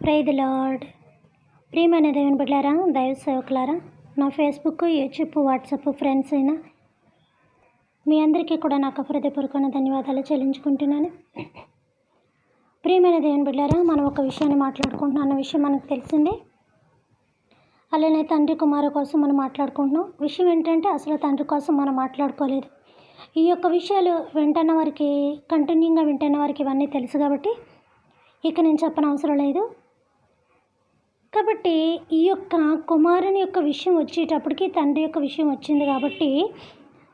Praise the lord. ప్రియమైన దేవుని బిడ్డలారా, దైవ సేవకులారా, నా ఫేస్బుక్, యూట్యూబ్, వాట్సాప్ ఫ్రెండ్స్ అయినా మీ అందరికీ కూడా నాకు హృదయపూర్వకమైన ధన్యవాదాలు చెల్లించుకుంటున్నాను. ప్రియమైన దేవుని బిడ్డలారా, మనం ఒక విషయాన్ని మాట్లాడుకుంటున్నాం అన్న విషయం మనకు తెలిసిందే. అలానే తండ్రి కుమారు కోసం మనం మాట్లాడుకుంటున్నాం. విషయం ఏంటంటే అసలు తండ్రి కోసం మనం మాట్లాడుకోలేదు. ఈ యొక్క విషయాలు వింటున్న వారికి, కంటిన్యూగా వింటున్న వారికి ఇవన్నీ తెలుసు కాబట్టి ఇక నేను చెప్పనవసరం లేదు. కాబట్టి ఈ యొక్క కుమారుని యొక్క విషయం వచ్చేటప్పటికి తండ్రి యొక్క విషయం వచ్చింది కాబట్టి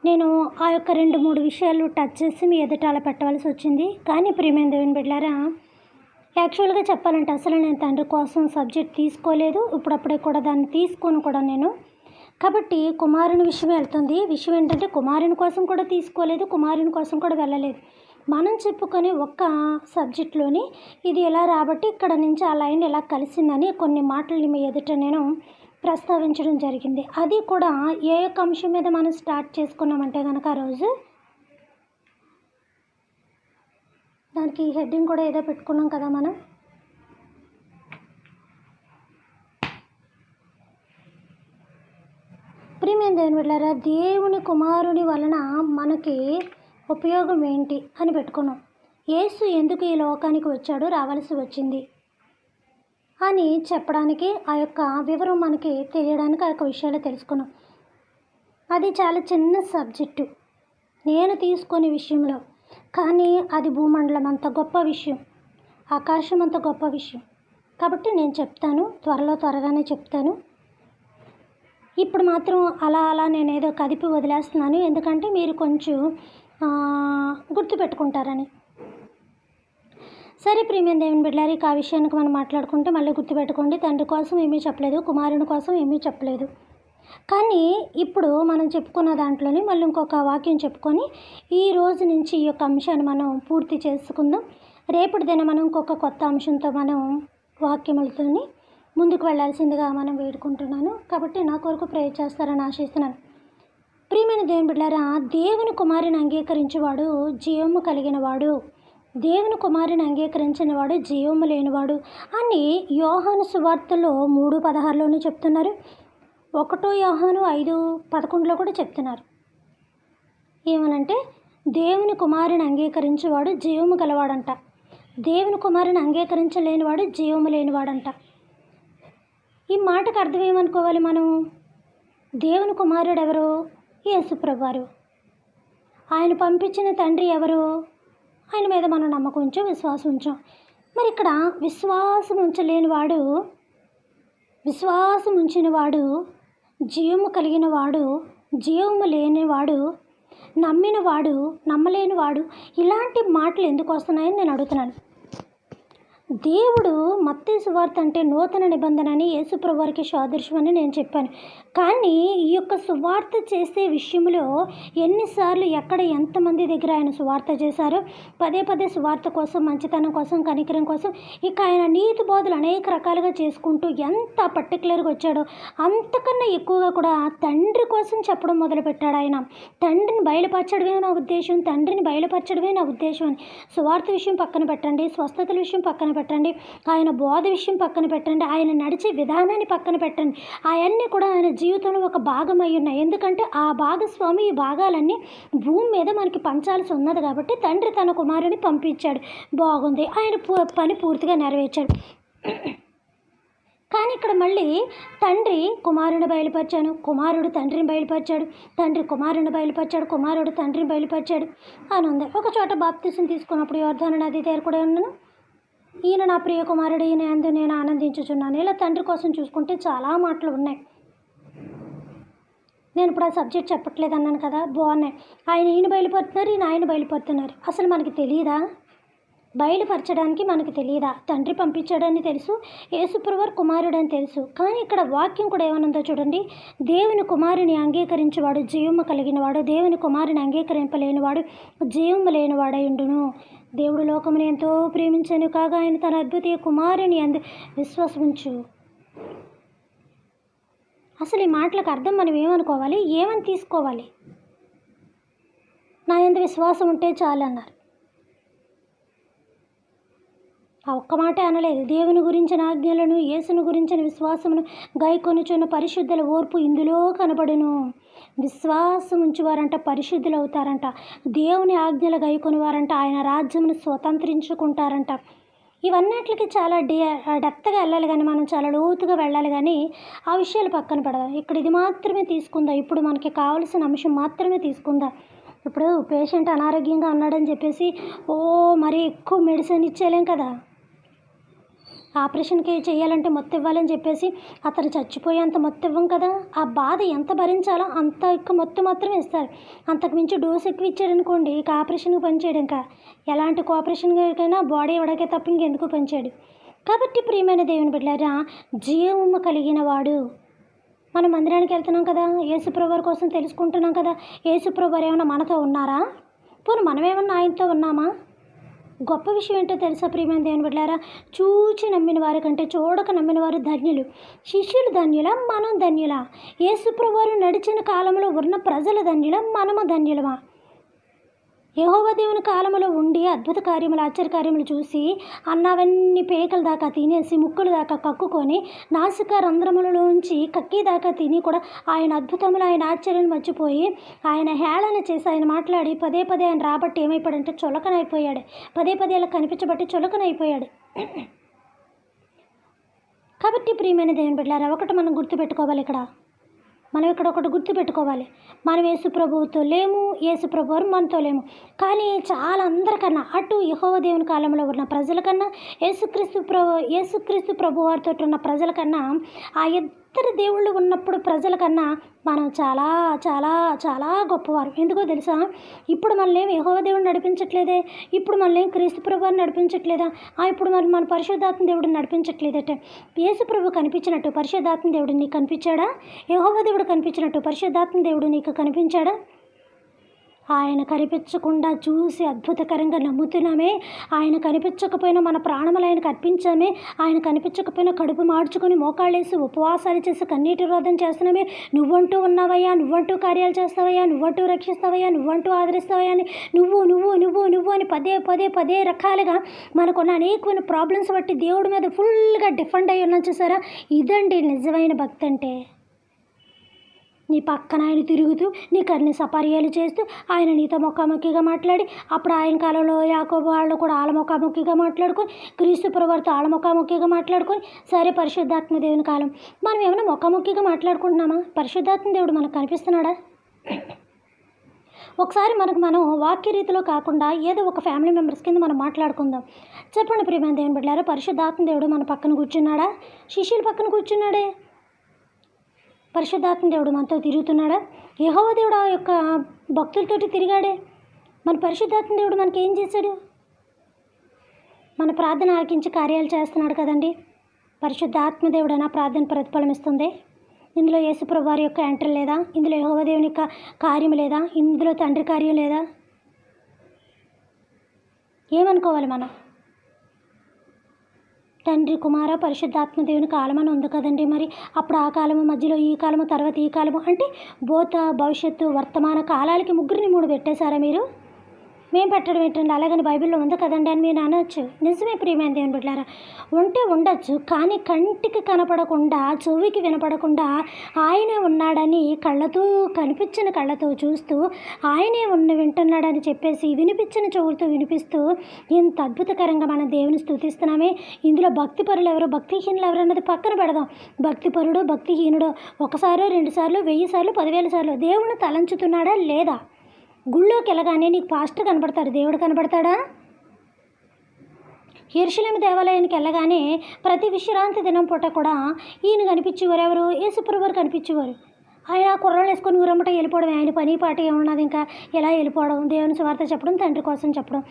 నేను ఆ యొక్క 2-3 విషయాలు టచ్ చేసి మీ ఎదుటాల పెట్టవలసి వచ్చింది. కానీ ప్రియమైన దేవుని బిడ్డలారా, యాక్చువల్గా చెప్పాలంటే అసలు నేను తండ్రి కోసం సబ్జెక్ట్ తీసుకోలేదు. ఇప్పుడప్పుడే కూడా దాన్ని తీసుకొని కూడా నేను కాబట్టి కుమారుని విషయం వెళ్తుంది. విషయం ఏంటంటే కుమారుని కోసం కూడా తీసుకోలేదు, కుమారుని కోసం కూడా వెళ్ళలేదు. మనం చెప్పుకొని ఒక్క సబ్జెక్ట్లోని ఇది ఎలా రాబట్టి ఇక్కడ నుంచి ఆ లైన్ ఎలా కలిసిందని కొన్ని మాటలు మీ ఎదుట నేను ప్రస్తావించడం జరిగింది. అది కూడా ఏ యొక్క అంశం మీద మనం స్టార్ట్ చేసుకున్నామంటే కనుక ఆ రోజు దానికి హెడ్డింగ్ కూడా ఏదో పెట్టుకున్నాం కదా మనం. ప్రియమైన దేవుని బిడ్డలారా, దేవుని కుమారుని వలన మనకి ఉపయోగం ఏంటి అని పెట్టుకున్నాం. యేసు ఎందుకు ఈ లోకానికి వచ్చాడో, రావాల్సి వచ్చింది అని చెప్పడానికి ఆ యొక్క వివరం మనకి తెలియడానికి ఆ యొక్క విషయాలు తెలుసుకున్నాం. అది చాలా చిన్న సబ్జెక్టు నేను తీసుకునే విషయంలో, కానీ అది భూమండలం అంత గొప్ప విషయం, ఆకాశం అంత గొప్ప విషయం. కాబట్టి నేను చెప్తాను, త్వరగానే చెప్తాను. ఇప్పుడు మాత్రం అలా నేనేదో కదిపి వదిలేస్తున్నాను, ఎందుకంటే మీరు కొంచెం గుర్తుపెట్టుకుంటారని. సరే ప్రియమైన దేవుని బిడ్డలారా, ఆ విషయానికి మనం మాట్లాడుకుంటే మళ్ళీ గుర్తుపెట్టుకోండి. తండ్రి కోసం ఏమీ చెప్పలేదు, కుమారుని కోసం ఏమీ చెప్పలేదు. కానీ ఇప్పుడు మనం చెప్పుకున్న దాంట్లోనే మళ్ళీ ఇంకొక వాక్యం చెప్పుకొని ఈ రోజు నుంచి ఈ యొక్క అంశాన్ని మనం పూర్తి చేసుకుందాం. రేపటి దిన మనం ఇంకొక కొత్త అంశంతో మనం వాక్యములతో ముందుకు వెళ్ళాల్సిందిగా మనం వేడుకుంటున్నాను. కాబట్టి నా కొరకు ప్రేయర్ చేస్తారని ఆశిస్తున్నాను. ప్రియమైన దేవుని బిడ్డలారా, దేవుని కుమారుని అంగీకరించేవాడు జీవము కలిగినవాడు, దేవుని కుమారుని అంగీకరించిన వాడు జీవము లేనివాడు అని యోహాను సువార్తలో 3:16లోనే చెప్తున్నారు. 1 యోహాను 5:11లో కూడా చెప్తున్నారు. ఏమనంటే దేవుని కుమారుని అంగీకరించేవాడు జీవము గలవాడంట, దేవుని కుమారుని అంగీకరించలేనివాడు జీవము లేనివాడంట. ఈ మాటకు అర్థం ఏమనుకోవాలి మనం? దేవుని కుమారుడు ఎవరు? యేసు ప్రభువారు. ఆయన పంపించిన తండ్రి ఎవరు? ఆయన మీద మనం నమ్మకం ఉంచాం, విశ్వాసం ఉంచాం. మరి ఇక్కడ విశ్వాసం ఉంచిన వాడు జీవము కలిగిన వాడు, జీవము లేనివాడు, నమ్మినవాడు, నమ్మలేనివాడు, ఇలాంటి మాటలు ఎందుకు వస్తున్నాయని నేను అడుగుతున్నాను. దేవుడు మత్తయి సువార్త అంటే నూతన నిబంధన అని యేసు ప్రభువారికి సాదృశ్యం అని నేను చెప్పాను. కానీ ఈ యొక్క సువార్త చేసే విషయంలో ఎన్నిసార్లు ఎక్కడ ఎంతమంది దగ్గర ఆయన సువార్త చేశారో, పదే సువార్త కోసం, మంచితనం కోసం, కనికరం కోసం, ఇక ఆయన నీతి బోధలు అనేక రకాలుగా చేసుకుంటూ ఎంత పర్టికులర్గా వచ్చాడో అంతకన్నా ఎక్కువగా కూడా తండ్రి కోసం చెప్పడం మొదలుపెట్టాడు. ఆయన తండ్రిని బయలుపరచడమే నా ఉద్దేశం, తండ్రిని బయలుపరచడమే నా ఉద్దేశం అని. సువార్త విషయం పక్కన పెట్టండి, స్వస్థతల విషయం పక్కన పెట్టండి, ఆయన బోధ విషయం పక్కన పెట్టండి, ఆయన నడిచే విధానాన్ని పక్కన పెట్టండి, అవన్నీ కూడా ఆయన జీవితంలో ఒక భాగం అయి ఉన్నాయి. ఎందుకంటే ఆ భాగస్వామి ఈ భాగాలన్నీ భూమి మీద మనకి పంచాల్సి ఉన్నది కాబట్టి తండ్రి తన కుమారుని పంపించాడు. బాగుంది, ఆయన పని పూర్తిగా నెరవేర్చాడు. కానీ ఇక్కడ మళ్ళీ తండ్రి కుమారుని బయలుపరిచాను, కుమారుడు తండ్రిని బయలుపరిచాడు, తండ్రి కుమారుని బయలుపరిచాడు, కుమారుడు తండ్రిని బయలుపరిచాడు అని ఉంది. ఒక చోట బాప్తిసం తీసుకున్నప్పుడు యోర్దాను నది దగ్గర కూడా ఉన్నాను, ఈయన నా ప్రియ కుమారుడు, ఈయన యందు నేను ఆనందించుచున్నాను. ఇలా తండ్రి కోసం చూసుకుంటే చాలా మాటలు ఉన్నాయి. నేను ఇప్పుడు ఆ సబ్జెక్ట్ చెప్పట్లేదు అన్నాను కదా, బాగున్నాయి. ఈయన బయలుపరుతున్నారు, ఆయన బయలుపరుతున్నారు. అసలు మనకి తెలియదా? బయలుపరచడానికి మనకు తెలియదా? తండ్రి పంపించాడని తెలుసు, యేసుప్రభువారు కుమారుడు అని తెలుసు. కానీ ఇక్కడ వాక్యం కూడా ఏమనుందో చూడండి. దేవుని కుమారుని అంగీకరించేవాడు జీవము కలిగినవాడు, దేవుని కుమారుని అంగీకరింపలేనివాడు జీవము లేనివాడై ఉండును. దేవుడు లోకమును ఎంతో ప్రేమించను కాగా ఆయన తన అద్భుత కుమారుని అందు విశ్వసించు. అసలు ఈ మాటలకు అర్థం మనం ఏమనుకోవాలి, ఏమని తీసుకోవాలి? నా యందు విశ్వాసం ఉంటే చాలు అన్నారు. ఆ ఒక్క మాటే అనలేదు. దేవుని గురించిన ఆజ్ఞలను, యేసును గురించిన విశ్వాసమును గైకొనుచున్న పరిశుద్ధుల ఓర్పు ఇందులో కనబడును. విశ్వాసం ఉంచువారంట పరిశుద్ధులు అవుతారంట. దేవుని ఆజ్ఞలు గైకొనివారంట ఆయన రాజ్యమును స్వతంత్రించుకుంటారంట. ఇవన్నిటికి చాలా డెప్త్గా వెళ్ళాలి కానీ, మనం చాలా లోతుగా వెళ్ళాలి కానీ ఆ విషయాలు పక్కన పెడదాం. ఇక్కడ ఇది మాత్రమే తీసుకుందాం. ఇప్పుడు మనకి కావాల్సిన అంశం మాత్రమే తీసుకుందాం. ఇప్పుడు పేషెంట్ అనారోగ్యంగా ఉన్నాడని చెప్పేసి మరీ ఎక్కువ మెడిసిన్ ఇచ్చేయలేం కదా. ఆపరేషన్కి చేయాలంటే మొత్తం ఇవ్వాలని చెప్పేసి అతను చచ్చిపోయేంత మొత్తం ఇవ్వం కదా. ఆ బాధ ఎంత భరించాలో అంత ఎక్కువ మొత్తం మాత్రమే ఇస్తారు. అంతకు మించి డోస్ ఎక్కువ ఇచ్చాడనుకోండి ఇక ఆపరేషన్కి పనిచేయడు. ఇంకా ఎలాంటి కోఆపరేషన్కైనా బాడీ ఇవ్వడాకే తప్ప ఇంకెందుకు పనిచేయడు. కాబట్టి ప్రియమైన దేవుని బిడ్డలారా, జీవము కలిగిన వాడు. మనం మందిరానికి వెళ్తున్నాం కదా, యేసుప్రభు వారి కోసం తెలుసుకుంటున్నాం కదా. యేసుప్రభు వారు ఏమైనా మనతో ఉన్నారా? పోనీ మనమేమన్నా ఆయనతో ఉన్నామా? గొప్ప విషయం ఏంటో తెలుసా ప్రియమైన దేవుని బిడ్డలారా, చూచి నమ్మిన వారి కంటే చూడక నమ్మిన వారు ధన్యులు. శిష్యులు ధన్యులా, మనం ధన్యులా? యేసుప్రభు వారు నడిచిన కాలంలో ఉన్న ప్రజలు ధన్యులా, మనము ధన్యులమా? యెహోవా దేవుని కాలంలో ఉండి అద్భుత కార్యములు, ఆశ్చర్యకార్యములు చూసి అన్నవన్నీ పేకల దాకా తినేసి ముక్కుల దాకా కక్కుకొని నాసిక రంధ్రములలోంచి కక్కి దాకా తిని కూడా ఆయన అద్భుతములు, ఆయన ఆశ్చర్యాలు మర్చిపోయి ఆయన హేళన చేసి ఆయన మాట్లాడి పదే పదే ఆయన రాబట్టి ఏమైపోయాడంటే చులకనైపోయాడు. పదే పదే అలా కనిపించబట్టి చులకనైపోయాడు. కాబట్టి ప్రియమైన దేవుని బిడ్డలారా, ఒకటి మనం గుర్తుపెట్టుకోవాలి. మనం ఇక్కడ ఒకటి గుర్తుపెట్టుకోవాలి. మనం యేసుప్రభువుతో లేము, యేసుప్రభు వారు మనతో లేము. కానీ చాలా అందరికన్నా అటు యెహోవా దేవుని కాలంలో ఉన్న ప్రజల కన్నా, యేసుక్రీస్తు ప్రభు వారితో ఉన్న ప్రజల కన్నా, ఆ ఇద్దరు దేవుళ్ళు ఉన్నప్పుడు ప్రజల కన్నా మనం చాలా చాలా చాలా గొప్పవారు. ఎందుకో తెలుసా? ఇప్పుడు మనల్ని యెహోవా దేవుడు నడిపించట్లేదే, ఇప్పుడు మనల్ని క్రీస్తు ప్రభు వారిని నడిపించట్లేదా, ఇప్పుడు మరి మన పరిశుద్ధాత్మ దేవుడిని నడిపించట్లేదట. యేసు ప్రభు కనిపించినట్టు పరిశుద్ధాత్మ దేవుడు నీకు కనిపించాడా? యెహోవా దేవుడు కనిపించినట్టు పరిశుద్ధాత్మ దేవుడు నీకు కనిపించాడా? ఆయన కనిపించకుండా చూసి అద్భుతకరంగా నమ్ముతున్నామే. ఆయన కనిపించకపోయినా మన ప్రాణములు ఆయనకు అర్పించామే. ఆయన కనిపించకపోయినా కడుపు మార్చుకొని మోకాళ్ళేసి ఉపవాసాలు చేసి కన్నీటి రోదన చేస్తున్నామే. నువ్వంటూ ఉన్నావయ్యా, నువ్వంటూ కార్యాలు చేస్తావయ్యా, నువ్వంటూ రక్షిస్తావయ్యా, నువ్వంటూ ఆదరిస్తావయ్యా అని నువ్వు నువ్వు నువ్వు నువ్వు అని పదే పదే పదే రకాలుగా మనకున్న అనేకమైన ప్రాబ్లమ్స్ బట్టి దేవుడి మీద ఫుల్గా డిఫెండ్ అయ్యి ఉన్నాం. చూసారా? ఇదండి నిజమైన భక్తి అంటే. నీ పక్కన ఆయన తిరుగుతూ నీకు అన్ని సపర్యాలు చేస్తూ ఆయన నీతో ముఖాముఖిగా మాట్లాడి, అప్పుడు ఆయన కాలంలో యాకోబు వాళ్ళు కూడా ఆళ్ళ ముఖాముఖిగా మాట్లాడుకొని, క్రీస్తు ప్రభువారితో ఆళ్ళ ముఖాముఖిగా మాట్లాడుకొని, సరే పరిశుద్ధాత్మ దేవుని కాలం మనం ఏమైనా ముఖాముఖిగా మాట్లాడుకుంటున్నామా? పరిశుద్ధాత్మ దేవుడు మనకు కనిపిస్తున్నాడా? ఒకసారి మనం వాక్య రీతిలో కాకుండా ఏదో ఒక ఫ్యామిలీ మెంబర్స్ కింద మనం మాట్లాడుకుందాం. చెప్పండి ప్రియమైన దేవుని బిడ్డలారా, పరిశుద్ధాత్మ దేవుడు మన పక్కన కూర్చున్నాడా? శిష్యుల పక్కన కూర్చున్నాడే. పరిశుద్ధాత్మ దేవుడు మనతో తిరుగుతున్నాడా? యెహోవా దేవుడు ఆ యొక్క భక్తులతోటి తిరిగాడే. మన పరిశుద్ధాత్మ దేవుడు మనకి ఏం చేశాడు? మన ప్రార్థన ఆలకించి కార్యాలు చేస్తున్నాడు కదండి. పరిశుద్ధాత్మ దేవుడైనా ప్రార్థన ప్రతిఫలం ఇస్తుంది. ఇందులో యేసుప్రభు వారి యొక్క ఎంట్రీ లేదా? ఇందులో యెహోవా దేవుని యొక్క కార్యం లేదా? ఇందులో తండ్రి కార్యం లేదా? ఏమనుకోవాలి మనం? తండ్రి, కుమార, పరిశుద్ధాత్మ దేవుని కాలం అని ఉంది కదండి. మరి అప్పుడు ఆ కాలము, మధ్యలో ఈ కాలము, తర్వాత ఈ కాలము అంటే భూత, భవిష్యత్తు, వర్తమాన కాలాలకి ముగ్గురిని 3 పెట్టేశారా మీరు? మేము పెట్టడం ఏంటండి? అలాగని బైబిల్లో ఉంది కదండి అని మీరు అనొచ్చు. నిజమే ప్రియమైన దేవుని బిడ్డలారా, ఉంటే ఉండొచ్చు. కానీ కంటికి కనపడకుండా, చెవికి వినపడకుండా ఆయనే ఉన్నాడని కనిపించిన కళ్ళతో చూస్తూ ఆయనే వింటున్నాడని చెప్పేసి వినిపించిన చెవులతో వినిపిస్తూ ఎంత అద్భుతకరంగా మనం దేవుని స్తుతిస్తున్నామే. ఇందులో భక్తిపరులు ఎవరు, భక్తిహీనులు ఎవరు అన్నది పక్కన పెడదాం. భక్తిపరుడు, భక్తిహీనుడు ఒకసారో 2 సార్లు, 1000 సార్లు, 10,000 సార్లు దేవుని తలంచుతున్నాడా లేదా? గుళ్ళోకి వెళ్ళగానే నీకు పాస్టర్ కనబడతాడు, దేవుడు కనబడతాడా? యెరూషలేము దేవాలయానికి వెళ్ళగానే ప్రతి విశ్రాంతి దినం పూట కూడా ఈయన కనిపించేవారు. ఎవరు? యేసుప్రభు వారు కనిపించేవారు. ఆయన కుర్రాళ్ళు వేసుకొని ఊరమ్మట వెళ్ళిపోవడం. ఆయన పని పాట ఏమున్నది? ఇంకా ఎలా వెళ్ళిపోవడం, దేవుని సువార్త చెప్పడం, తండ్రి కోసం చెప్పడం.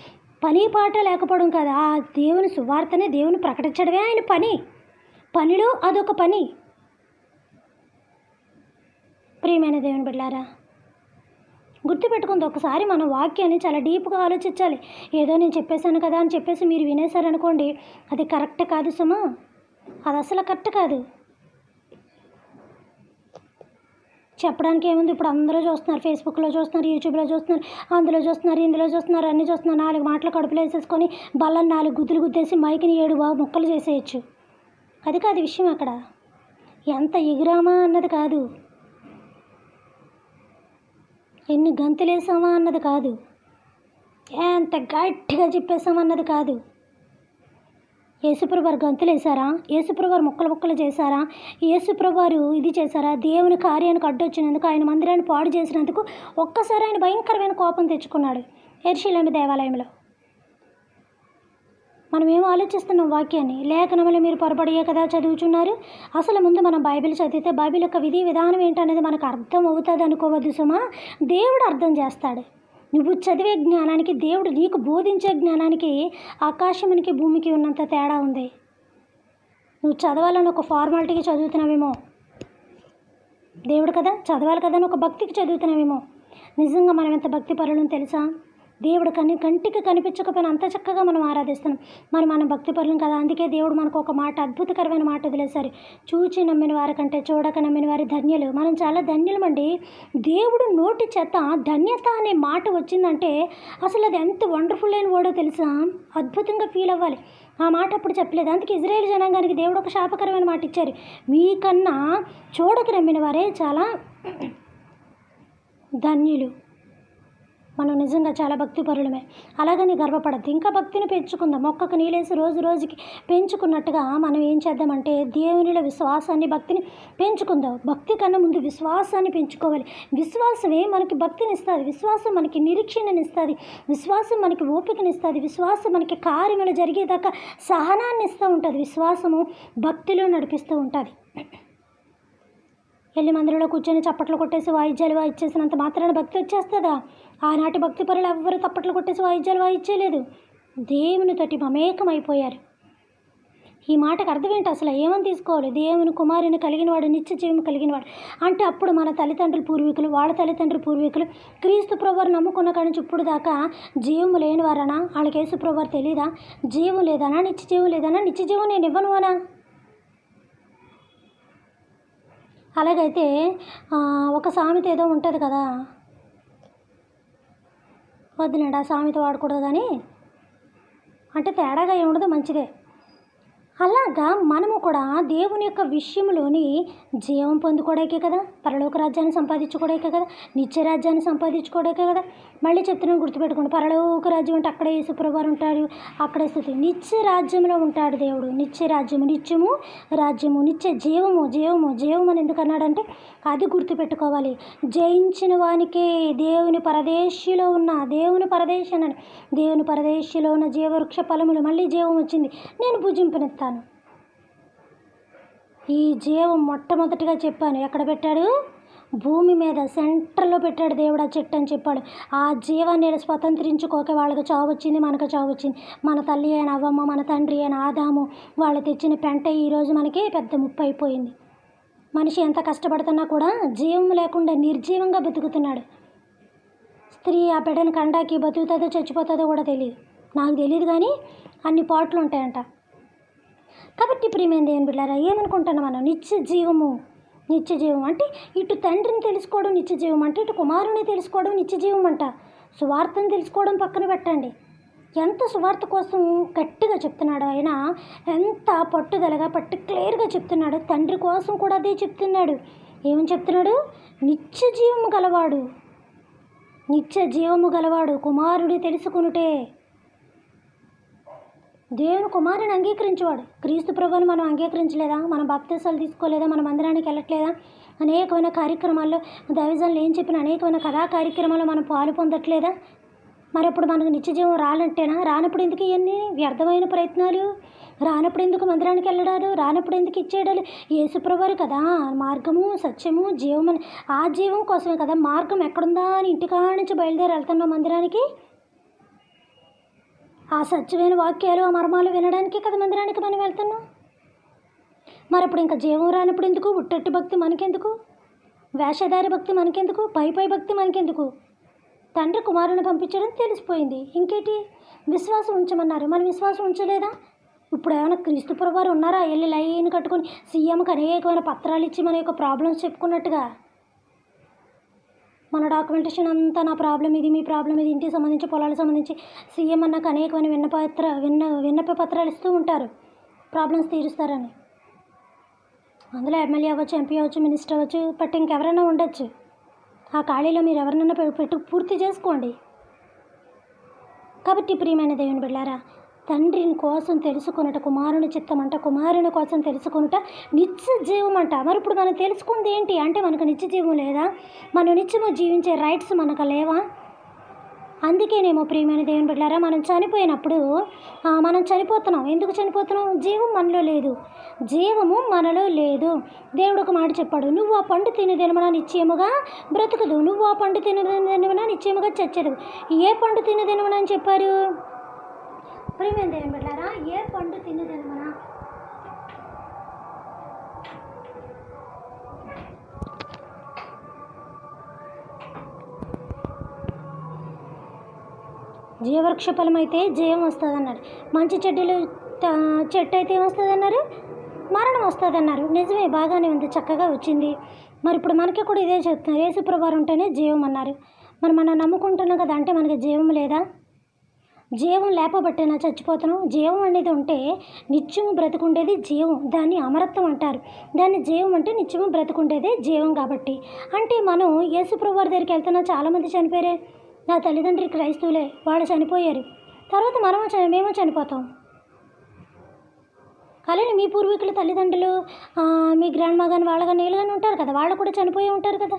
పని పాట లేకపోవడం కదా, ఆ దేవుని సువార్తనే దేవుని ప్రకటించడమే ఆయన పని. పనిలో అదొక పని. ప్రియమైన దేవుని బిడ్డలారా, గుర్తుపెట్టుకుంది. ఒకసారి మన వాక్యాన్ని చాలా డీప్గా ఆలోచించాలి. ఏదో నేను చెప్పేశాను కదా అని చెప్పేసి మీరు వినేశారనుకోండి, అది కరెక్ట్ కాదు సుమా. అది అసలు కరెక్ట్ కాదు. చెప్పడానికి ఏముంది? ఇప్పుడు అందరూ చూస్తున్నారు, ఫేస్బుక్లో చూస్తున్నారు, యూట్యూబ్లో చూస్తున్నారు, అందులో చూస్తున్నారు, ఇందులో చూస్తున్నారు, అన్నీ చూస్తున్నారు. 4 మాటలు కడుపులో వేసేసుకొని బల్లని 4 గుద్దులు గుద్దేసి మైకిని 7 ముక్కలు చేసేయచ్చు. అది కాదు విషయం. అక్కడ ఎంత ఎగిరామా అన్నది కాదు, ఎన్ని గంతులేసామా అన్నది కాదు, ఎంత గట్టిగా చెప్పేసామా అన్నది కాదు. యేసుప్రభు వారు గంతులు వేశారా? యేసుప్రభు వారు ముక్కలు చేశారా? యేసుప్రభు వారు ఇది చేశారా? దేవుని కార్యానికి అడ్డొచ్చినందుకు, ఆయన మందిరాన్ని పాడు చేసినందుకు ఒక్కసారి ఆయన భయంకరమైన కోపం తెచ్చుకున్నాడు యెరూషలేము దేవాలయంలో. మనం ఏమో ఆలోచిస్తున్నాం వాక్యాన్ని. లేఖనములు మీరు పొరపడియే కదా చదువుచున్నారు. అసలు ముందు మనం బైబిల్ చదివితే బైబిల్ యొక్క విధి విధానం ఏంటనేది మనకు అర్థం అవుతుంది అనుకోవద్దు సుమా. దేవుడు అర్థం చేస్తాడు. నువ్వు చదివే జ్ఞానానికి, దేవుడు నీకు బోధించే జ్ఞానానికి ఆకాశమునికి భూమికి ఉన్నంత తేడా ఉంది. నువ్వు చదవాలని ఒక ఫార్మాలిటీకి చదువుతున్నావేమో, దేవుడు కదా చదవాలి కదా అని ఒక భక్తికి చదువుతున్నావేమో. నిజంగా మనం ఎంత భక్తి పరులను తెలుసా? దేవుడు కంటికి కనిపించకపోయినా అంత చక్కగా మనం ఆరాధిస్తున్నాం. మనం భక్తి పరులం కదా. అందుకే దేవుడు మనకు ఒక మాట, అద్భుతకరమైన మాట వదిలేశారు. చూచి నమ్మిన వారి కంటే చూడక నమ్మిన వారి ధన్యులు. మనం చాలా ధన్యులమండి. దేవుడు నోటి చేత ధన్యత అనే మాట వచ్చిందంటే అసలు అది ఎంత వండర్ఫుల్ అయిన వర్డో తెలుసా? అద్భుతంగా ఫీల్ అవ్వాలి. ఆ మాట అప్పుడు చెప్పలేదు. అందుకే ఇజ్రాయేల్ జనాంగానికి దేవుడు ఒక శాపకరమైన మాట ఇచ్చారు. మీకన్నా చూడక నమ్మిన వారే చాలా ధన్యులు. మనం నిజంగా చాలా భక్తి పరులమే. అలాగని గర్వపడద్దు. ఇంకా భక్తిని పెంచుకుందాం. మొక్కకు నీళ్ళేసి రోజు రోజుకి పెంచుకున్నట్టుగా మనం ఏం చేద్దామంటే దేవునిలో విశ్వాసాన్ని, భక్తిని పెంచుకుందాం. భక్తి కన్నా ముందు విశ్వాసాన్ని పెంచుకోవాలి. విశ్వాసమే మనకి భక్తిని ఇస్తుంది. విశ్వాసం మనకి నిరీక్షణని ఇస్తుంది. విశ్వాసం మనకి ఓపికనిస్తుంది. విశ్వాసం మనకి కార్యములు జరిగేదాకా సహనాన్ని ఇస్తూ ఉంటుంది. విశ్వాసము భక్తిలో నడిపిస్తూ ఉంటుంది. వెళ్ళి మందిరంలో కూర్చొని చప్పట్లు కొట్టేసి వాయిద్యాలు వాయిచ్చేసినంత మాత్రాన భక్తి వచ్చేస్తుందా? ఆనాటి భక్తి పరులు ఎవ్వరూ చప్పట్లు కొట్టేసి వాయిద్యాలు వాయిచ్చేయలేదు. దేవునితోటి మమేకమైపోయారు. ఈ మాటకు అర్థం ఏంటి అసలు? ఏమని తీసుకోవాలి? దేవుని కుమారుని కలిగినవాడు నిత్య జీవం కలిగినవాడు అంటే అప్పుడు మన తల్లిదండ్రుల పూర్వీకులు, వాళ్ళ తల్లిదండ్రుల పూర్వీకులు క్రీస్తు ప్రభువారు నమ్ముకున్న కాడి నుంచి ఇప్పుడు దాకా జీవము లేనివారనా? వాళ్ళకి యేసు ప్రభువారు తెలీదా? జీవం లేదనా? నిత్య జీవం లేదనా? నిత్య జీవం నేను ఇవ్వను అనా? అలాగైతే ఒక సామెత ఏదో ఉంటుంది కదా, వద్దులేండి ఆ సామెత వాడకూడదు కానీ, అంటే తేడాగా ఏముండదు, మంచిదే. అలాగా మనము కూడా దేవుని యొక్క విషయంలోని జీవం పొందుకోవడానికే కదా, పరలోక రాజ్యాన్ని సంపాదించుకోవడానికే కదా, నిత్య రాజ్యాన్ని సంపాదించుకోవడానికే కదా. మళ్ళీ చెప్తున్నాను, గుర్తుపెట్టుకోండి. పరలోక రాజ్యం అంటే అక్కడే యేసుప్రభువారు ఉంటాడు, అక్కడే స్థితి. నిత్య రాజ్యంలో ఉంటాడు దేవుడు. నిత్య రాజ్యము, నిత్యము రాజ్యము, నిత్య జీవము, జీవము అని ఎందుకు అన్నాడంటే అది గుర్తుపెట్టుకోవాలి. జయించిన వానికే దేవుని పరదేశిలో ఉన్న, దేవుని పరదేశనని, దేవుని పరదేశిలో ఉన్న జీవవృక్ష ఫలములు, మళ్ళీ జీవం వచ్చింది, నేను భుజింపనిస్తాను. ఈ జీవం మొట్టమొదటిగా చెప్పాను ఎక్కడ పెట్టాడు? భూమి మీద సెంటర్లో పెట్టాడు దేవుడు ఆ చెట్టు అని చెప్పాడు. ఆ జీవాన్ని స్వతంత్రించుకోక వాళ్ళకి చావు వచ్చింది, మనకు చావు వచ్చింది. మన తల్లి అయిన అవ్వమ్మ, మన తండ్రి అయిన ఆదాము వాళ్ళు తెచ్చిన పెంట ఈరోజు మనకి పెద్ద ముప్పు అయిపోయింది. మనిషి ఎంత కష్టపడుతున్నా కూడా జీవం లేకుండా నిర్జీవంగా బతుకుతున్నాడు. స్త్రీ ఆ బిడ్డను కండాకి బతుకుతుందో చచ్చిపోతుందో కూడా తెలియదు. నాకు తెలియదు కానీ అన్ని పాటలు ఉంటాయంట. కాబట్టి ప్రియమైన దేవుని బిడ్డలారా, ఏమనుకుంటున్నాం మనం? నిత్య జీవం అంటే ఇటు తండ్రిని తెలుసుకోవడం నిత్య జీవం అంటే, ఇటు కుమారుని తెలుసుకోవడం నిత్య జీవం అంట. సువార్తను తెలుసుకోవడం పక్కన పెట్టండి. ఎంత సువార్త కోసం గట్టిగా చెప్తున్నాడు ఆయన, ఎంత పట్టుదలగా పర్టిక్యులర్గా చెప్తున్నాడు. తండ్రి కోసం కూడా అదే చెప్తున్నాడు. ఏమని చెప్తున్నాడు? నిత్య జీవము గలవాడు కుమారుడి తెలుసుకునుటే. దేవుని కుమారుని అంగీకరించేవాడు. క్రీస్తు ప్రభువుని మనం అంగీకరించలేదా? మనం బాప్తిసాలు తీసుకోలేదా? మన మందిరానికి వెళ్ళట్లేదా? అనేకమైన కార్యక్రమాల్లో దైవజనులు ఏం చెప్పిన అనేకమైన కథా కార్యక్రమాల్లో మనం పాలు పొందట్లేదా? మరి అప్పుడు మనకు నిత్యజీవం రాలంటేనా? రానప్పుడు ఎందుకు ఇవన్నీ వ్యర్థమైన ప్రయత్నాలు? రానప్పుడు ఎందుకు మందిరానికి వెళ్ళడాలు? రానప్పుడు ఎందుకు ఇచ్చేయడాలు? యేసుప్రభువారు కదా మార్గము, సత్యము, జీవము. ఆ జీవం కోసమే కదా మార్గం ఎక్కడుందా అని ఇంటికా నుంచి బయలుదేరి వెళ్తున్నాం మందిరానికి. ఆ సత్యమైన వాక్యాలు, ఆ మర్మాలు వినడానికి కదా మందిరానికి మనం వెళ్తున్నాం. మరి అప్పుడు ఇంకా జీవం రానప్పుడు ఎందుకు? ఉట్టట్టు భక్తి మనకెందుకు? వేషధారి భక్తి మనకెందుకు? పై భక్తి మనకెందుకు? తండ్రి కుమారుని పంపించడం తెలిసిపోయింది. ఇంకేటి? విశ్వాసం ఉంచమన్నారు, మనం విశ్వాసం ఉంచలేదా? ఇప్పుడు ఏమైనా క్రీస్తు ప్రభువారు ఉన్నారా? వెళ్ళి లైన్ కట్టుకొని సీఎంకి అనేకమైన పత్రాలు ఇచ్చి మన యొక్క ప్రాబ్లమ్స్ చెప్పుకున్నట్టుగా మన డాక్యుమెంటేషన్ అంతా నా ప్రాబ్లం ఇది, మీ ప్రాబ్లం ఇది, ఇంటికి సంబంధించి పొలాలకు సంబంధించి సీఎం అన్నాక అనేకమైన విన్నప పత్రాలు ఇస్తూ ఉంటారు ప్రాబ్లమ్స్ తీరుస్తారని. అందులో ఎమ్మెల్యే అవ్వచ్చు, ఎంపీ అవ్వచ్చు, మినిస్టర్ అవ్వచ్చు, బట్ ఇంకెవరైనా ఉండొచ్చు. ఆ ఖాళీలో మీరు ఎవరినైనా పూర్తి చేసుకోండి. కాబట్టి ప్రియమైన దేవుని బిడ్డలారా, తండ్రిని కోసం తెలుసుకొనుట కుమారుని చిత్తం అంట, కుమారుని కోసం తెలుసుకొనుట నిత్య జీవం అంట. మరి ఇప్పుడు మనం తెలుసుకుంది ఏంటి అంటే, మనకు నిత్య జీవం లేదా? మనం నిత్యము జీవించే రైట్స్ మనకు లేవా? అందుకేనేమో ప్రియమైన దేవుని బిడ్డలారా, మనం చనిపోయినప్పుడు మనం చనిపోతున్నాం. ఎందుకు చనిపోతున్నాం? జీవం మనలో లేదు, జీవము మనలో లేదు. దేవుడు ఒక మాట చెప్పాడు, నువ్వు ఆ పండు తిని దినమున నిశ్చయముగా బ్రతుకుదు, నువ్వు ఆ పండు తిని దినమున నిశ్చయముగా చచ్చదు. ఏ పండు తిని దినమున అని చెప్పారు? ప్రియమైన దేవుని బిడ్డలారా, ఏ పండు తిని దినమున? జీవవృక్ష ఫలం అయితే జీవం వస్తుంది అన్నారు. మంచి చెడ్డలు చెట్టు అయితే ఏమొస్తుంది అన్నారు? మరణం వస్తుంది అన్నారు. నిజమే, బాగానే ఉంది, చక్కగా వచ్చింది. మరి ఇప్పుడు మనకి కూడా ఇదే చెప్తున్నారు, యేసుప్రభువారు ఉంటేనే జీవం అన్నారు. మరి మనం నమ్ముకుంటున్నాం కదా, అంటే మనకి జీవం లేదా? జీవం లేపబట్టేనా చచ్చిపోతున్నాం? జీవం అనేది ఉంటే నిత్యము బ్రతుకుండేది జీవం, దాన్ని అమరత్వం అంటారు. దాన్ని జీవం అంటే నిత్యము బ్రతుకుండేదే జీవం. కాబట్టి అంటే మనం యేసుప్రభువారి దగ్గరికి వెళ్తున్నా, చాలామంది చనిపోయారే. నా తల్లిదండ్రులు క్రైస్తవులే, వాళ్ళు చనిపోయారు. తర్వాత మేము చనిపోతాం. అలానే మీ పూర్వీకుల తల్లిదండ్రులు, మీ గ్రాండ్ మా కానీ వాళ్ళ కానీ వీళ్ళు కానీ ఉంటారు కదా, వాళ్ళు కూడా చనిపోయి ఉంటారు కదా.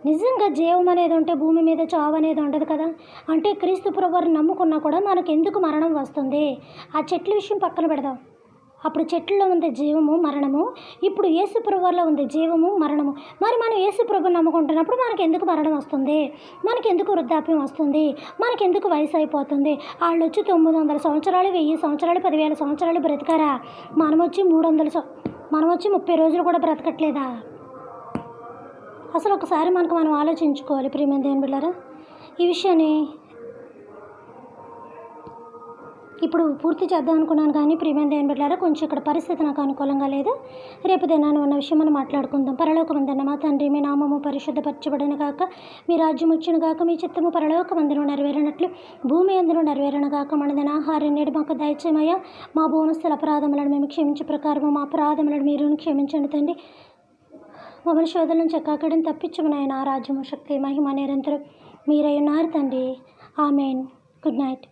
నిజంగా జీవం అనేది ఉంటే భూమి మీద చావు అనేది ఉండదు కదా. అంటే క్రీస్తు ప్రభువుని నమ్ముకున్నా కూడా మనకు ఎందుకు మరణం వస్తుంది? ఆ చెట్ల విషయం పక్కన పెడదాం. అప్పుడు చెట్లలో ఉంది జీవము, మరణము. ఇప్పుడు యేసు ప్రభువులో ఉంది జీవము, మరణము. మరి మనం యేసు ప్రభువుని నమ్ముకుంటున్నప్పుడు మనకు ఎందుకు మరణం వస్తుంది? మనకెందుకు వృద్ధాప్యం వస్తుంది? మనకెందుకు వయసు అయిపోతుంది? వాళ్ళు వచ్చి 900 సంవత్సరాలు, 1000 సంవత్సరాలు, 10,000 సంవత్సరాలు బ్రతికారా? మనం వచ్చి 30 రోజులు కూడా బ్రతకట్లేదా? అసలు ఒకసారి మనం ఆలోచించుకోవాలి ప్రియమైన దేవుని బిడ్డలారా. ఈ విషయాన్ని ఇప్పుడు పూర్తి చేద్దాం అనుకున్నాను, కానీ ప్రియమైన దేవుని బిడ్డలారా, కొంచెం ఇక్కడ పరిస్థితి నాకు అనుకూలంగా లేదు. రేపు దినాన్ని ఉన్న విషయం మనం మాట్లాడుకుందాం. పరలోకమందున్న మా తండ్రి, మీ నామము పరిశుద్ధపరచబడిన గాక, మీ రాజ్యం వచ్చును గాక, మీ చిత్తము పరలోకమందున నెరవేరినట్లు భూమి అందును నెరవేరును గాక. మన దినాహారం నేడు మాకు దయచేయమయ్యా. మా భూనస్తుల అపరాధములను మేము క్షమించే ప్రకారము మా అపరాధములను మీరు క్షమించండి తండ్రి. మమ్మల్ని శోధన నుంచి ఎక్కడిని తప్పించమని ఆయన రాజ్యము, శక్తి, మహిమ నిరంతరం మీరై ఉన్నారు తండ్రి. ఆమెన్. Good night.